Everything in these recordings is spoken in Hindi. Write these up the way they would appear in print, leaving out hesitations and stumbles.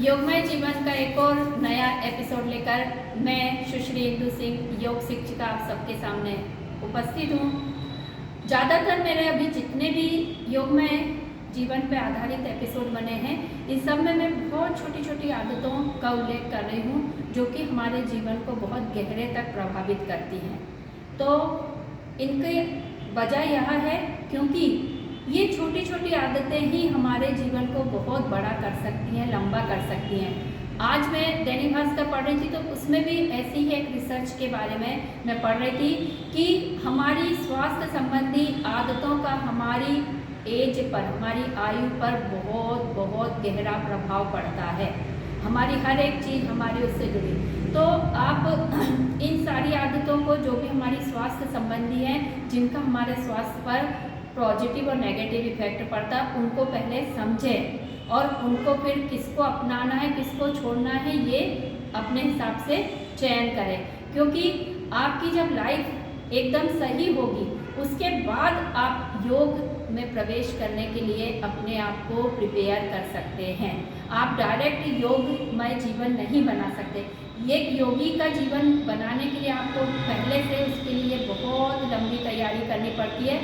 योगमय जीवन का एक और नया एपिसोड लेकर मैं सुश्री इंदु सिंह योग शिक्षिका आप सबके सामने उपस्थित हूँ। ज़्यादातर मेरे अभी जितने भी योगमय जीवन पर आधारित एपिसोड बने हैं, इन सब में मैं बहुत छोटी छोटी आदतों का उल्लेख कर रही हूँ जो कि हमारे जीवन को बहुत गहरे तक प्रभावित करती हैं। तो इनकी वजह यह है क्योंकि ये छोटी छोटी आदतें ही हमारे जीवन को बहुत बड़ा कर सकती हैं, लंबा कर सकती हैं। आज मैं दैनिक भास्कर पढ़ रही थी तो उसमें भी ऐसी ही एक रिसर्च के बारे में मैं पढ़ रही थी कि हमारी स्वास्थ्य संबंधी आदतों का हमारी एज पर, हमारी आयु पर बहुत बहुत गहरा प्रभाव पड़ता है। हमारी हर एक चीज़ हमारी उससे जुड़ी। तो आप इन सारी आदतों को जो भी हमारी स्वास्थ्य संबंधी हैं, जिनका हमारे स्वास्थ्य पर पॉजिटिव और नेगेटिव इफेक्ट पड़ता है, उनको पहले समझें और उनको फिर किसको अपनाना है किसको छोड़ना है ये अपने हिसाब से चयन करें। क्योंकि आपकी जब लाइफ एकदम सही होगी उसके बाद आप योग में प्रवेश करने के लिए अपने आप को प्रिपेयर कर सकते हैं। आप डायरेक्ट योगमय जीवन नहीं बना सकते। एक योगी का जीवन बनाने के लिए आपको पहले से उसके लिए बहुत लंबी तैयारी करनी पड़ती है।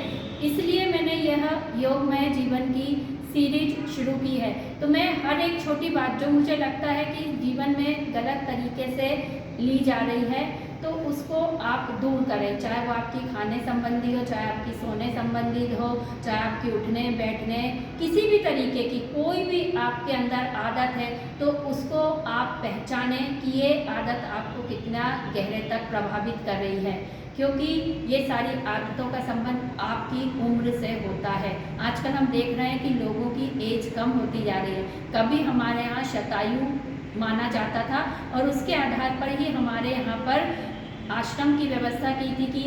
इसलिए मैंने यह योगमय जीवन की सीरीज शुरू की है। तो मैं हर एक छोटी बात जो मुझे लगता है कि जीवन में गलत तरीके से ली जा रही है तो उसको आप दूर करें, चाहे वो आपकी खाने संबंधी हो, चाहे आपकी सोने संबंधी हो, चाहे आपकी उठने बैठने, किसी भी तरीके की कोई भी आपके अंदर आदत है तो उसको आप पहचानें कि ये आदत आपको कितना गहरे तक प्रभावित कर रही है। क्योंकि ये सारी आदतों का संबंध आपकी उम्र से होता है। आजकल हम देख रहे हैं कि लोगों की एज कम होती जा रही है। कभी हमारे यहाँ शतायु माना जाता था और उसके आधार पर ही हमारे यहाँ पर आश्रम की व्यवस्था की थी कि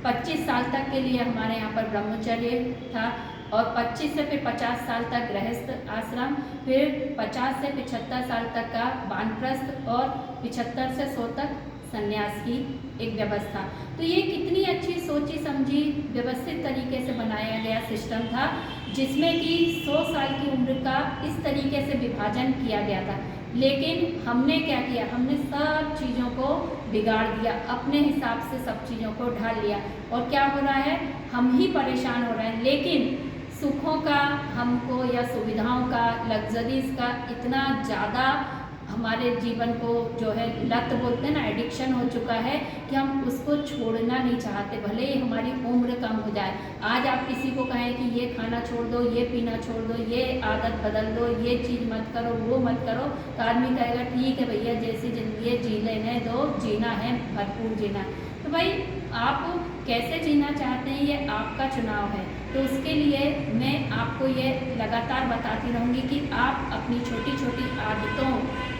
25 साल तक के लिए हमारे यहाँ पर ब्रह्मचर्य था और 25 से फिर 50 साल तक गृहस्थ आश्रम, फिर 50 से 75 साल तक का वानप्रस्थ और 75 से 100 तक संन्यास की एक व्यवस्था। तो ये कितनी अच्छी सोची समझी व्यवस्थित तरीके से बनाया गया सिस्टम था जिसमें कि 100 साल की उम्र का इस तरीके से विभाजन किया गया था। लेकिन हमने क्या किया, हमने सब चीज़ों को बिगाड़ दिया, अपने हिसाब से सब चीज़ों को ढाल लिया और क्या हो रहा है, हम ही परेशान हो रहे हैं। लेकिन सुखों का हमको या सुविधाओं का, लग्जरीज का इतना ज़्यादा हमारे जीवन को जो है लत बोलते हैं ना, एडिक्शन हो चुका है कि हम उसको छोड़ना नहीं चाहते, भले ही हमारी उम्र कम हो जाए। आज आप किसी को कहें कि ये खाना छोड़ दो, ये पीना छोड़ दो, ये आदत बदल दो, ये चीज़ मत करो, वो मत करो, तो आदमी कहेगा ठीक है भैया, जैसी ज़िंदगी जी लेने दो, जीना है भरपूर जीना। तो भाई आप कैसे जीना चाहते हैं ये आपका चुनाव है। तो उसके लिए मैं आपको ये लगातार बताती रहूँगी कि आप अपनी छोटी छोटी आदतों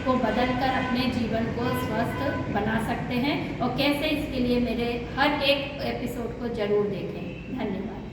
को बदलकर अपने जीवन को स्वस्थ बना सकते हैं और कैसे, इसके लिए मेरे हर एक एपिसोड को ज़रूर देखें। धन्यवाद।